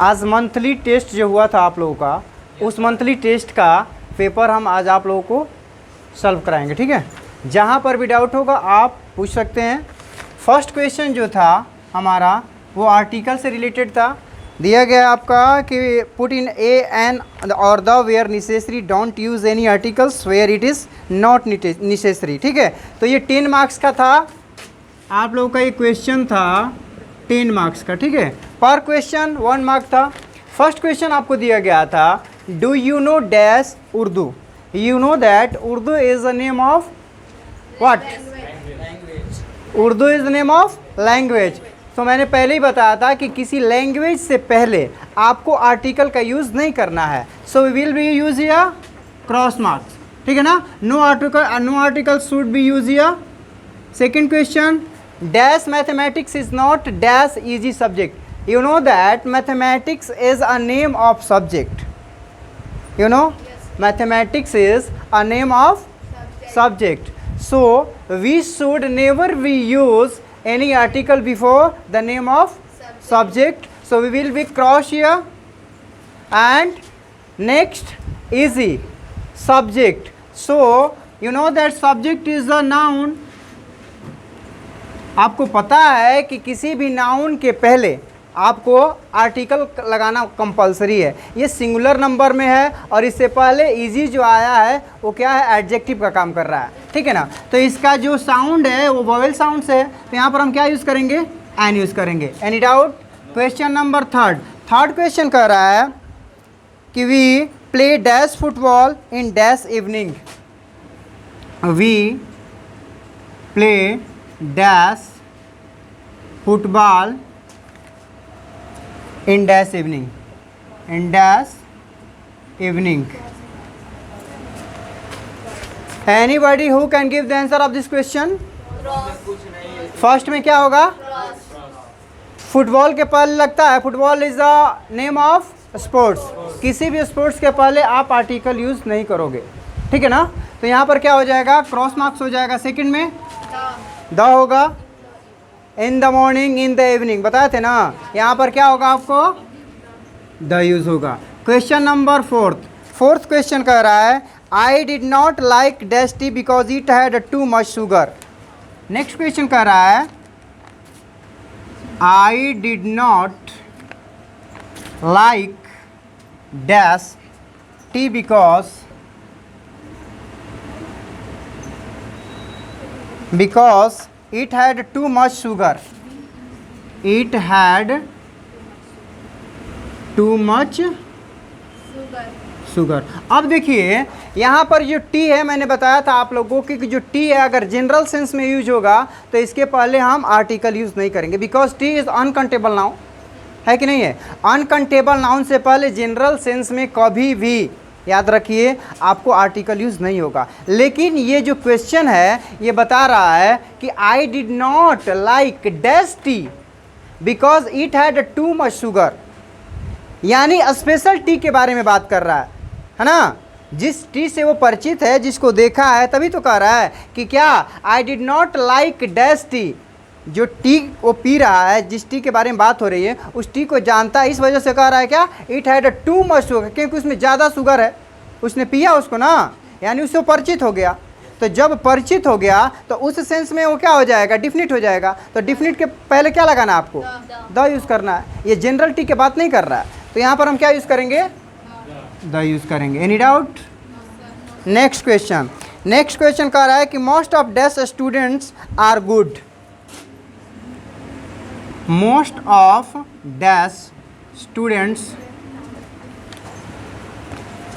आज monthly test जो हुआ था आप लोगों का, उस मंथली टेस्ट का पेपर हम आज आप लोगों को सॉल्व कराएंगे, ठीक है। जहाँ पर भी डाउट होगा आप पूछ सकते हैं। फर्स्ट क्वेश्चन जो था हमारा वो आर्टिकल से रिलेटेड था। दिया गया आपका कि पुट इन ए एन और the where necessary, don't use any articles where it is not necessary, ठीक है। तो ये 10 मार्क्स का था, आप लोगों का ये क्वेश्चन था 10 मार्क्स का, ठीक है। पर क्वेश्चन 1 मार्क था। फर्स्ट क्वेश्चन आपको दिया गया था, do you know dash Urdu, you know that Urdu is the name of what, Urdu is the name of language. तो मैंने पहले ही बताया था कि किसी लैंग्वेज से पहले आपको आर्टिकल का यूज़ नहीं करना है। So we will be use या क्रॉस मार्क्स, ठीक है ना। No article should be use या। Second question, dash mathematics is not dash easy subject, you know that mathematics is a name of subject, you know, mathematics is a name of subject. So we should never we use any article before the name of subject. So we will be cross here. And next, easy subject. So you know that subject is a noun. आपको पता है कि किसी भी noun के पहले आपको article लगाना कंपलसरी है। ये सिंगुलर नंबर में है और इससे पहले इजी जो आया है वो क्या है, एडजेक्टिव का काम कर रहा है, ठीक है ना। तो इसका जो साउंड है वो वोवेल साउंड से है, तो यहाँ पर हम क्या यूज़ करेंगे, एन यूज़ करेंगे। Any doubt. Question number third question कह रहा है कि we play dash football in dash evening, we play dash football in dash evening, in dash evening. Anybody who can give the answer of this question? First में क्या होगा, football के पहले लगता है, football is the name of sports. किसी भी sports के पहले आप आर्टिकल यूज नहीं करोगे, ठीक है ना। तो यहाँ पर क्या हो जाएगा, क्रॉस मार्क्स हो जाएगा। सेकंड में द होगा, in the morning, in the evening बताए थे ना, यहाँ पर क्या होगा आपको द यूज होगा। क्वेश्चन नंबर फोर्थ क्वेश्चन कह रहा है, I did not like dash T because it had too much sugar. Next question कह रहा है, I did not like dash T because it had too much sugar, it had too much sugar। अब देखिए यहाँ पर जो T है, मैंने बताया था आप लोगों को कि जो टी है अगर जनरल सेंस में यूज होगा तो इसके पहले हम आर्टिकल यूज नहीं करेंगे, because T is uncountable noun, है कि नहीं है। अनकाउंटेबल नाउन से पहले जनरल सेंस में कभी भी याद रखिए आपको आर्टिकल यूज़ नहीं होगा। लेकिन ये जो क्वेश्चन है ये बता रहा है कि I did not like dash T because it had too much sugar, यानी स्पेशल टी के बारे में बात कर रहा है ना। जिस टी से वो परिचित है, जिसको देखा है, तभी तो कह रहा है कि क्या, I did not like dash T. जो टी वो पी रहा है, जिस टी के बारे में बात हो रही है, उस टी को जानता है, इस वजह से कह रहा है क्या, it had too much sugar, क्योंकि उसमें ज़्यादा शुगर है, उसने पिया उसको ना, यानी उससे परिचित हो गया। तो जब परिचित हो गया तो उस सेंस में वो क्या हो जाएगा, डिफिनिट हो जाएगा। तो डिफिनिट के पहले क्या लगाना आपको, द यूज़ करना है। ये जनरल टी की बात नहीं कर रहा है, तो यहाँ पर हम क्या यूज़ करेंगे, द यूज़ करेंगे। Any doubt. नेक्स्ट क्वेश्चन कह रहा है कि most of dash students are good, most of dash students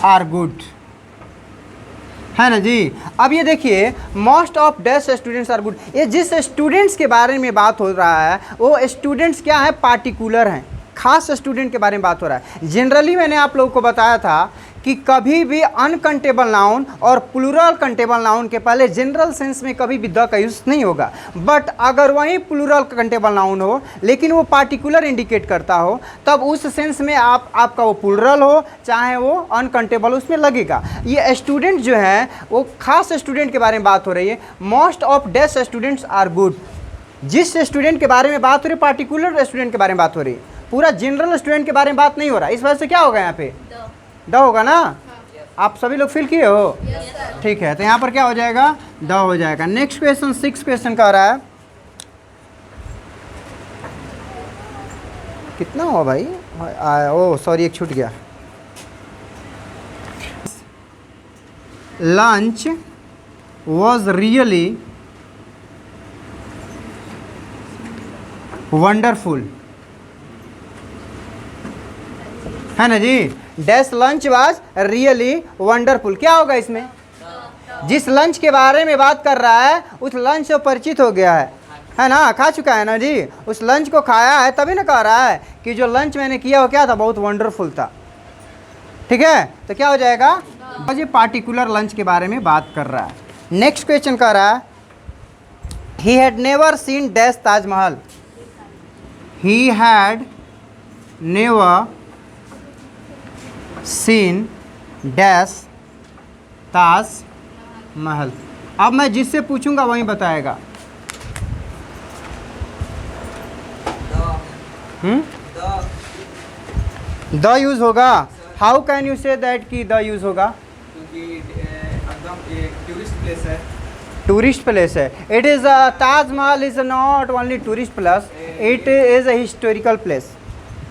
are good, है ना जी। अब ये देखिए, most of dash students are good, ये जिस स्टूडेंट्स के बारे में बात हो रहा है वो स्टूडेंट्स क्या है, पार्टिकुलर हैं, खास स्टूडेंट के बारे में बात हो रहा है। जनरली मैंने आप लोगों को बताया था कि कभी भी अनकंटेबल नाउन और प्लूरल कंटेबल नाउन के पहले जनरल सेंस में कभी भी द का यूज़ नहीं होगा। बट अगर वही प्लूरल कंटेबल नाउन हो लेकिन वो पार्टिकुलर इंडिकेट करता हो, तब उस सेंस में आपका वो प्लूरल हो चाहे वो अनकंटेबल, उसमें लगेगा। ये स्टूडेंट जो है वो खास स्टूडेंट के बारे में बात हो रही है। Most of dash students are good, जिस स्टूडेंट के बारे में बात हो रही है, पार्टिकुलर स्टूडेंट के बारे में बात हो रही है, पूरा जनरल स्टूडेंट के बारे में बात नहीं हो रहा, इस वजह से क्या होगा यहाँ पे द होगा ना। आप सभी लोग फील किए हो? ठीक है, तो यहाँ पर क्या हो जाएगा, द हो जाएगा। नेक्स्ट क्वेश्चन 6 क्वेश्चन का आ रहा है, कितना हुआ भाई? ओ सॉरी, एक छूट गया। लंच वॉज रियली वंडरफुल, है ना जी। Dash lunch was really wonderful, क्या होगा इसमें? जिस लंच के बारे में बात कर रहा है उस लंच से परिचित हो गया है ना, खा चुका है ना जी, उस लंच को खाया है, तभी ना कह रहा है कि जो लंच मैंने किया वो क्या था, बहुत वंडरफुल था। ठीक है, तो क्या हो जाएगा, मुझे पार्टिकुलर लंच के बारे में बात कर रहा है। नेक्स्ट क्वेश्चन कह रहा है, he had never seen dash Taj Mahal, he had never seen dash Taj Mahal. अब मैं जिससे पूछूंगा वही बताएगा। द यूज होगा। How can you say that कि द यूज होगा? क्योंकि टूरिस्ट प्लेस है। टूरिस्ट प्लेस है। It is Taj Mahal is not only tourist place, it is a historical place,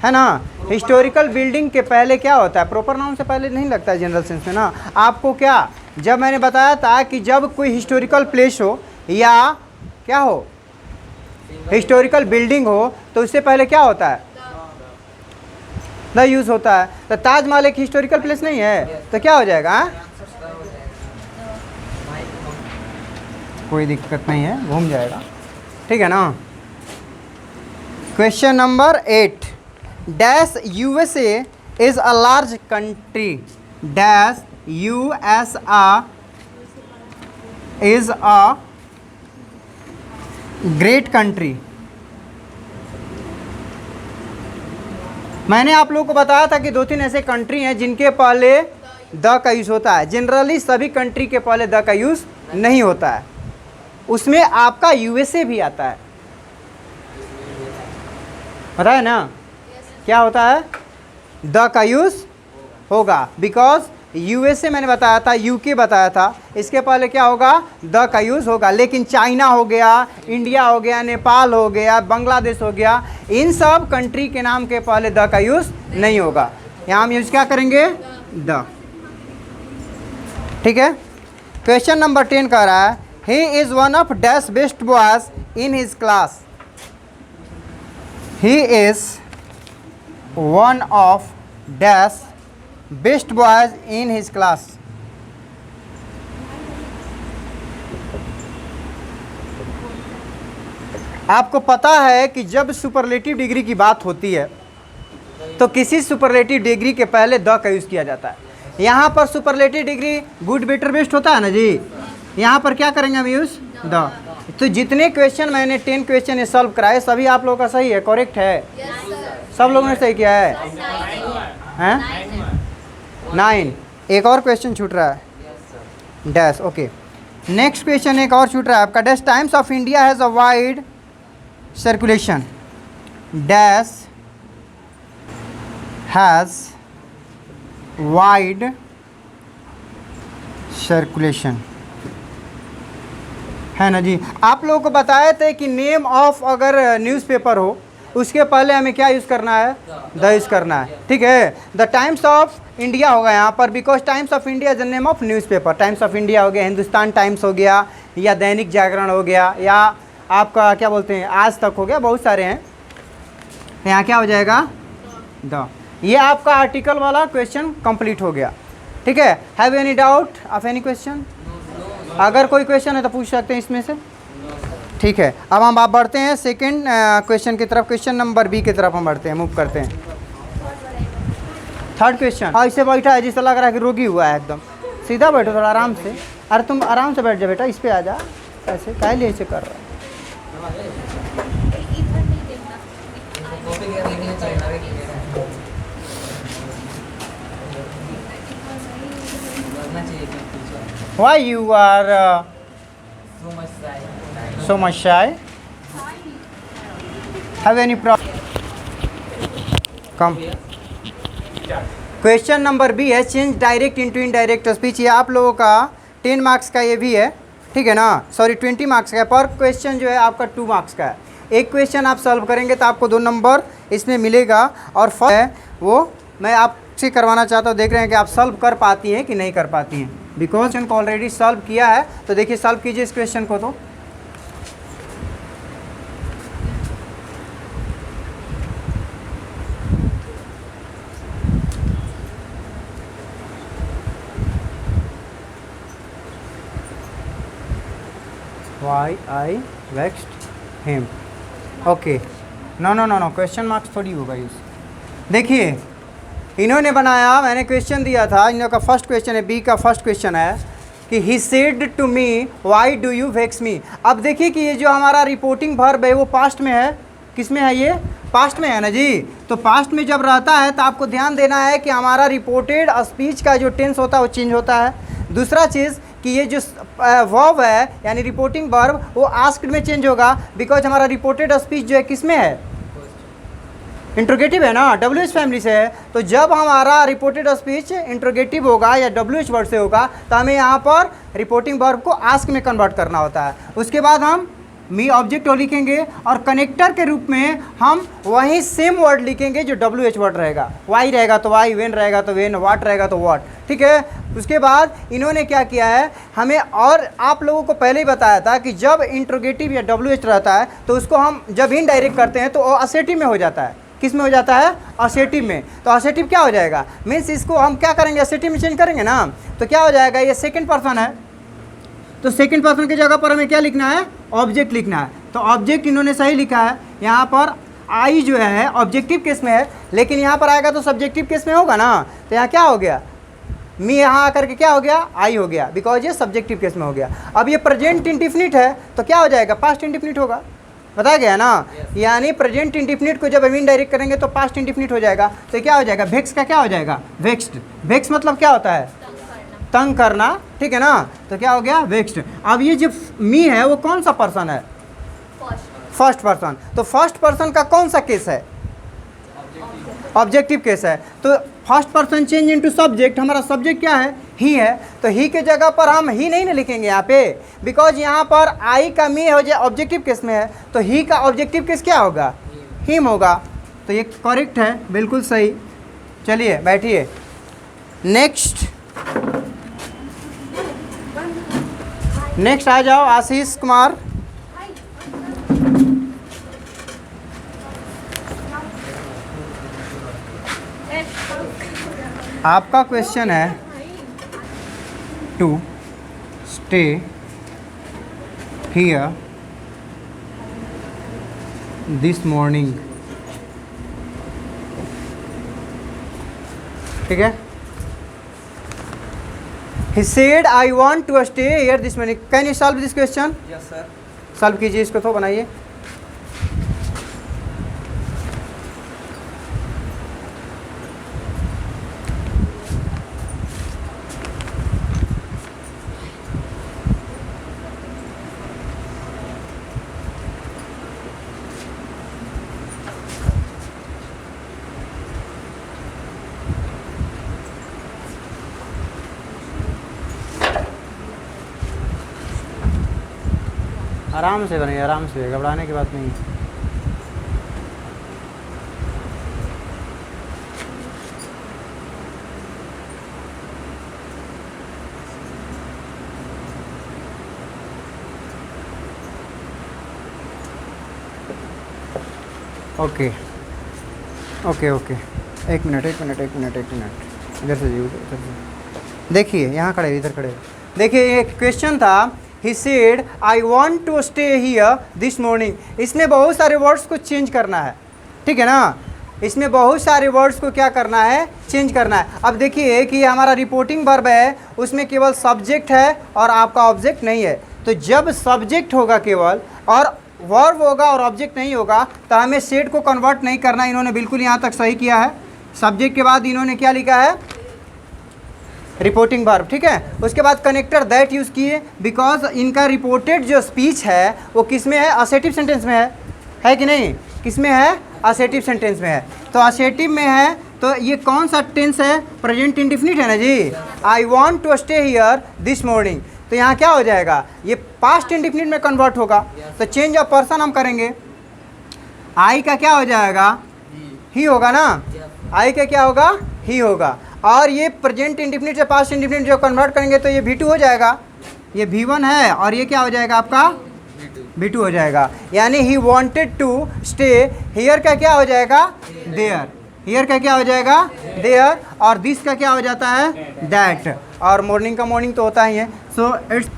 है ना। हिस्टोरिकल बिल्डिंग के पहले क्या होता है, प्रॉपर नाउन से पहले नहीं लगता है जनरल सेंस में ना। आपको क्या, जब मैंने बताया था कि जब कोई हिस्टोरिकल प्लेस हो या क्या हो, हिस्टोरिकल बिल्डिंग हो, तो उससे पहले क्या होता है, द यूज़ होता है। तो ताजमहल एक हिस्टोरिकल प्लेस नहीं है, तो क्या हो जाएगा, कोई दिक्कत नहीं है, घूम जाएगा, ठीक है ना। Question number 8, dash USA is a large country, dash USA is a great country. मैंने आप लोगों को बताया था कि 2-3 ऐसे कंट्री हैं जिनके पहले द का यूज़ होता है। जनरली सभी कंट्री के पहले द का यूज़ नहीं होता है, उसमें आपका USA भी आता है, पता है ना। क्या होता है, द का यूज़ होगा, बिकॉज USA मैंने बताया था, UK बताया था, इसके पहले क्या होगा, द का यूज़ होगा। लेकिन चाइना हो गया, इंडिया हो गया, नेपाल हो गया, बांग्लादेश हो गया, इन सब कंट्री के नाम के पहले द का यूज़ नहीं होगा। यहाँ हम यूज़ क्या करेंगे, द, ठीक है। क्वेश्चन नंबर 10 कह रहा है, he is one of dash best boys in his class, he is one of dash best boys in his class. आपको पता है कि जब सुपरलेटिव डिग्री की बात होती है तो किसी सुपरलेटिव डिग्री के पहले द का यूज़ किया जाता है। यहाँ पर superlative degree good better best होता है ना जी, यहाँ पर क्या करेंगे हम, यूज़ द। तो जितने क्वेश्चन मैंने 10 क्वेश्चन ये सॉल्व कराए, सभी आप लोगों का सही है, करेक्ट है, सब लोगों ने सही किया है, हैं 9। एक और क्वेश्चन छूट रहा है, डैश, ओके। नेक्स्ट क्वेश्चन एक और छूट रहा है आपका, dash times of India has a wide circulation, dash has wide circulation, है ना जी। आप लोगों को बताए थे कि नेम ऑफ अगर न्यूज़पेपर हो उसके पहले हमें क्या यूज़ करना है, द यूज़ करना है, ठीक है। द टाइम्स ऑफ इंडिया होगा यहाँ पर, because times of India is the name of newspaper. Times of India हो गया, हिंदुस्तान टाइम्स हो गया, या दैनिक जागरण हो गया, या आपका क्या बोलते हैं आज तक हो गया, बहुत सारे हैं। यहाँ क्या हो जाएगा, द। ये आपका आर्टिकल वाला क्वेश्चन कंप्लीट हो गया, ठीक है। Have any doubt of any question? अगर कोई क्वेश्चन है तो पूछ सकते हैं इसमें से, ठीक है। अब हम आप बढ़ते हैं सेकंड क्वेश्चन की तरफ, क्वेश्चन नंबर बी की तरफ हम बढ़ते हैं, मूव करते हैं। थर्ड क्वेश्चन, हाँ ऐसे बैठा है जिससे लग रहा है कि रोगी हुआ है, एकदम सीधा बैठो थोड़ा आराम से। अरे तुम आराम से बैठ जा बेटा, इस पे आ जा, ऐसे काहे लिए ऐसे कर रहा है। Why you are so much shy? Have any problem? Come. Question number B है change direct into indirect speech. ये आप लोगों का 10 मार्क्स का ये भी है, ठीक है ना, सॉरी 20 मार्क्स का है। पर क्वेश्चन जो है आपका 2 मार्क्स का है। एक क्वेश्चन आप सॉल्व करेंगे तो आपको 2 नंबर इसमें मिलेगा। और फर्स्ट है वो मैं आपसे करवाना चाहता हूँ, देख रहे हैं कि आप सॉल्व कर पाती हैं कि नहीं कर पाती हैं, बिकॉज क्वेश्चन को ऑलरेडी सॉल्व किया है। तो देखिए सॉल्व कीजिए इस क्वेश्चन को। तो why I vexed him, okay, no question marks थोड़ी होगा यूज। देखिए इन्होंने बनाया, मैंने क्वेश्चन दिया था, इन लोग का फर्स्ट क्वेश्चन है, बी का फर्स्ट क्वेश्चन है कि he said to me why do you vex me. अब देखिए कि ये जो हमारा रिपोर्टिंग वर्ब है वो पास्ट में है, किस में है, ये पास्ट में है ना जी। तो पास्ट में जब रहता है तो आपको ध्यान देना है कि हमारा रिपोर्टेड स्पीच का जो टेंस होता है वो चेंज होता है। दूसरा चीज़ कि ये जो वर्ब है यानी रिपोर्टिंग वर्ब वो आस्क्ड में चेंज होगा, बिकॉज हमारा रिपोर्टेड स्पीच जो है किस में है, इंट्रोगेटिव है ना, WH फैमिली से है। तो जब हमारा रिपोर्टेड स्पीच इंट्रोगेटिव होगा या WH वर्ड से होगा तो हमें यहाँ पर रिपोर्टिंग वर्ब को आस्क में कन्वर्ट करना होता है। उसके बाद हम मी ऑब्जेक्ट लिखेंगे और कनेक्टर के रूप में हम वही सेम वर्ड लिखेंगे जो WH वर्ड रहेगा। वाई रहेगा तो वाई, वेन रहेगा तो वेन, वाट रहेगा तो वाट, ठीक है। उसके बाद इन्होंने क्या किया है हमें, और आप लोगों को पहले ही बताया था कि जब इंट्रोगेटिव या WH रहता है तो उसको हम जब इनडायरेक्ट करते हैं तो वो असेटिव में हो जाता है। किस में हो जाता है, असेटिव में। तो असेटिव क्या हो जाएगा, मीन्स इसको हम क्या करेंगे, असेटिव में चेंज करेंगे ना। तो क्या हो जाएगा, ये सेकंड पर्सन है तो सेकंड पर्सन की जगह पर हमें क्या लिखना है, ऑब्जेक्ट लिखना है। तो ऑब्जेक्ट इन्होंने सही लिखा है, यहाँ पर आई जो है ऑब्जेक्टिव केस में है, लेकिन यहाँ पर आएगा तो सब्जेक्टिव केस में होगा ना। तो यहाँ क्या हो गया, मी यहाँ आकर के क्या हो गया, आई हो गया, बिकॉज ये सब्जेक्टिव केस में हो गया। अब ये प्रेजेंट इंडिफिनिट है तो क्या हो जाएगा, पास्ट इंडिफिनिट होगा, बताया गया ना। यानी प्रेजेंट इंडिफिनिट को जब हम इनडायरेक्ट करेंगे तो पास्ट इंडिफिनिट हो जाएगा। तो क्या हो जाएगा, वेक्स का क्या हो जाएगा, वेक्स्ड। वेक्स मतलब क्या होता है, तंग करना, ठीक है ना। तो क्या हो गया, वेक्स्ड। अब ये जो मी है वो कौन सा पर्सन है, फर्स्ट पर्सन। तो फर्स्ट पर्सन का कौन सा केस है, ऑब्जेक्टिव केस है। तो first person change into subject, हमारा सब्जेक्ट क्या है, ही है। तो ही के जगह पर हम ही नहीं ना लिखेंगे यहाँ पे, बिकॉज यहाँ पर आई का मी हो जाए ऑब्जेक्टिव केस में है, तो ही का ऑब्जेक्टिव केस क्या होगा, हिम होगा। तो ये करेक्ट है, बिल्कुल सही। चलिए बैठिए। नेक्स्ट आ जाओ आशीष कुमार। आपका क्वेश्चन है to stay here this morning, ठीक है। He said I want to stay here this morning. Can you solve this question? Yes sir. Solve कीजिए इसको, तो बनाइए। आराम से बनाइए, आराम से, घबराने की बात नहीं। ओके ओके ओके, एक मिनट इधर से जी, इधर से देखिए, यहाँ खड़े, इधर खड़े। देखिए ये क्वेश्चन था, he said I want to stay here this morning. इसमें बहुत सारे वर्ड्स को चेंज करना है, ठीक है ना। इसमें बहुत सारे वर्ड्स को क्या करना है, चेंज करना है। अब देखिए कि हमारा रिपोर्टिंग वर्ब है, उसमें केवल सब्जेक्ट है और आपका ऑब्जेक्ट नहीं है। तो जब सब्जेक्ट होगा केवल और वर्ब होगा और ऑब्जेक्ट नहीं होगा तो हमें सेड को कन्वर्ट नहीं करना। इन्होंने बिल्कुल यहाँ तक सही किया है। सब्जेक्ट के बाद इन्होंने क्या लिखा है, रिपोर्टिंग वर्ब, ठीक है। उसके बाद कनेक्टर दैट यूज़ किए, बिकॉज इनका रिपोर्टेड जो स्पीच है वो किस में है, असेटिव सेंटेंस में है कि नहीं, किस में है, असेटिव सेंटेंस में है। तो असेटिव में है तो ये कौन सा टेंस है? प्रेजेंट इंडिफिनिट है ना जी। I want to stay here this morning, तो यहाँ क्या हो जाएगा? ये पास्ट इंडिफिनिट में कन्वर्ट होगा। तो चेंज ऑफ पर्सन हम करेंगे, आई का क्या हो जाएगा? ही होगा ना। आई का क्या होगा? ही होगा। और ये प्रेजेंट इंडिफिनिट से पास्ट इंडिफिनिट जो कन्वर्ट करेंगे तो ये V2 हो जाएगा। ये V1 है और ये क्या हो जाएगा आपका? V2 हो जाएगा। यानी he wanted to stay, here का क्या हो जाएगा? देयर। हियर का क्या हो जाएगा? देयर। और दिस का क्या हो जाता है? दैट। और मॉर्निंग का मॉर्निंग तो होता ही है। So it's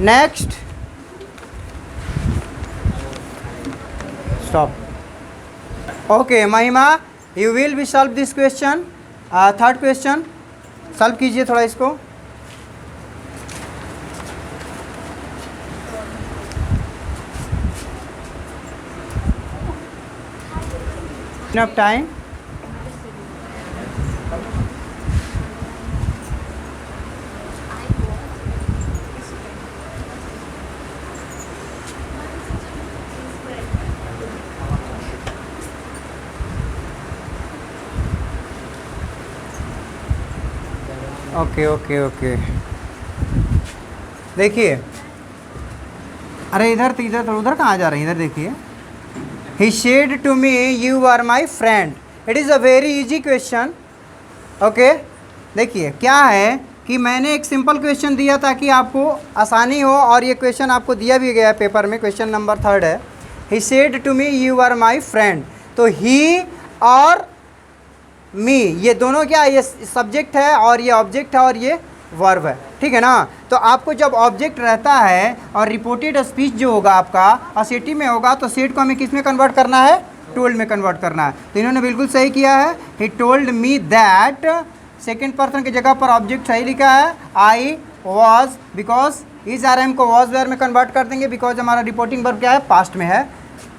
next, stop. Okay Mahima, you will be solve this question. Third question solve कीजिए थोड़ा इसको। enough time. Okay okay okay, देखिए, अरे इधर तो उधर कहाँ जा रहे हैं? इधर देखिए, He said to me, you are my friend. It is a very easy question. Okay? देखिए क्या है कि मैंने एक सिंपल क्वेश्चन दिया ताकि आपको आसानी हो, और ये क्वेश्चन आपको दिया भी गया है पेपर में, क्वेश्चन नंबर 3 है। He said to me, you are my friend. तो he और me ये दोनों क्या, ये सब्जेक्ट है और ये ऑब्जेक्ट है और ये वर्ब है, ठीक है ना। तो आपको जब ऑब्जेक्ट रहता है और रिपोर्टेड स्पीच जो होगा आपका असेटिव में होगा, तो सेट को हमें किस में कन्वर्ट करना है? टोल्ड में कन्वर्ट करना है। तो इन्होंने बिल्कुल सही किया है। He told me that, second person की जगह पर ऑब्जेक्ट सही लिखा है। I was, because is are am को वॉज वेयर में कन्वर्ट कर देंगे, बिकॉज हमारा रिपोर्टिंग वर्ब क्या है? पास्ट में है।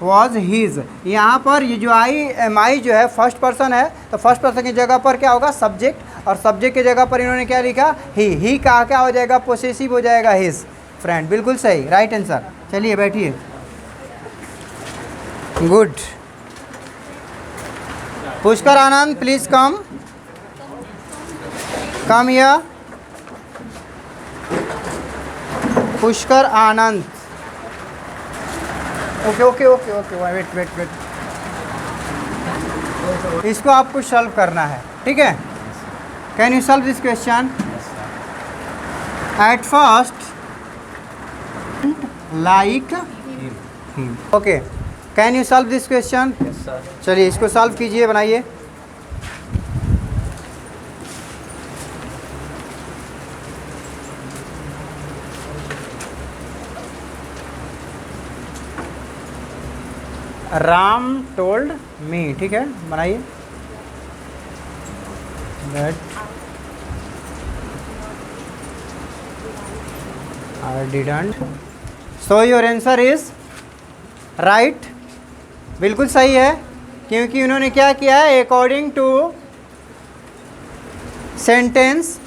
वॉज हीज, यहाँ पर ये जो आई जो है फर्स्ट पर्सन है, तो फर्स्ट पर्सन की जगह पर क्या होगा? सब्जेक्ट, और सब्जेक्ट की जगह पर इन्होंने क्या लिखा? ही का क्या हो जाएगा? पोसेसिव हो जाएगा, हिज फ्रेंड। बिल्कुल सही, राइट आंसर। चलिए बैठिए। Good. Pushkar Anand please come here. Pushkar Anand, okay okay okay okay, wait, इसको आपको सॉल्व करना है, ठीक है। Can you solve this question? At first like him, okay. Can you solve this question? चलिए इसको सॉल्व कीजिए, बनाइए। राम टोल्ड मी, ठीक है, बनाइए। That I didn't, so your answer is right. बिल्कुल सही है, क्योंकि उन्होंने क्या किया है? According to sentence,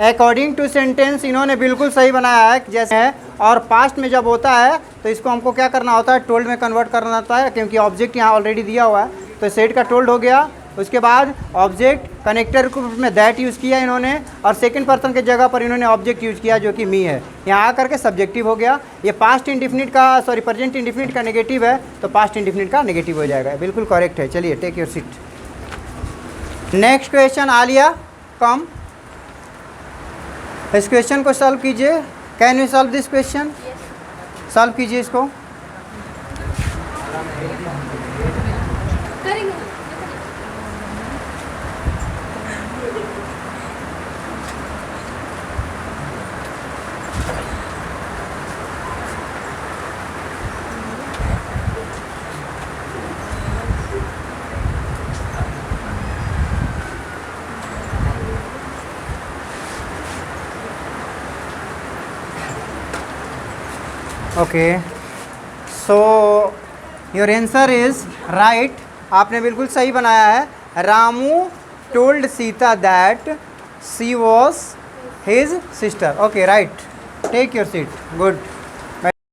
according to sentence इन्होंने बिल्कुल सही बनाया है जैसे है। और पास्ट में जब होता है तो इसको हमको क्या करना होता है? टोल्ड में कन्वर्ट करना होता है, क्योंकि ऑब्जेक्ट यहाँ ऑलरेडी दिया हुआ है। तो सेट का टोल्ड हो गया, उसके बाद ऑब्जेक्ट कनेक्टर के रूप में दैट यूज़ किया इन्होंने, और सेकंड पर्सन के जगह पर इन्होंने ऑब्जेक्ट यूज़ किया जो कि मी है। यहाँ आकर के सब्जेक्टिव हो गया। ये पास्ट इंडिफिनिट का, सॉरी प्रेजेंट इंडिफिनिट का नेगेटिव है, तो पास्ट इंडिफिनिट का नेगेटिव हो जाएगा। बिल्कुल करेक्ट है। चलिए take your seat. Next question, Alia come, इस क्वेश्चन को सॉल्व कीजिए। Can you solve this question? Solve कीजिए इसको। Okay, so your answer is right. आपने बिल्कुल सही बनाया है। Ramu told Sita that she was his sister. Okay right, take your seat. Good.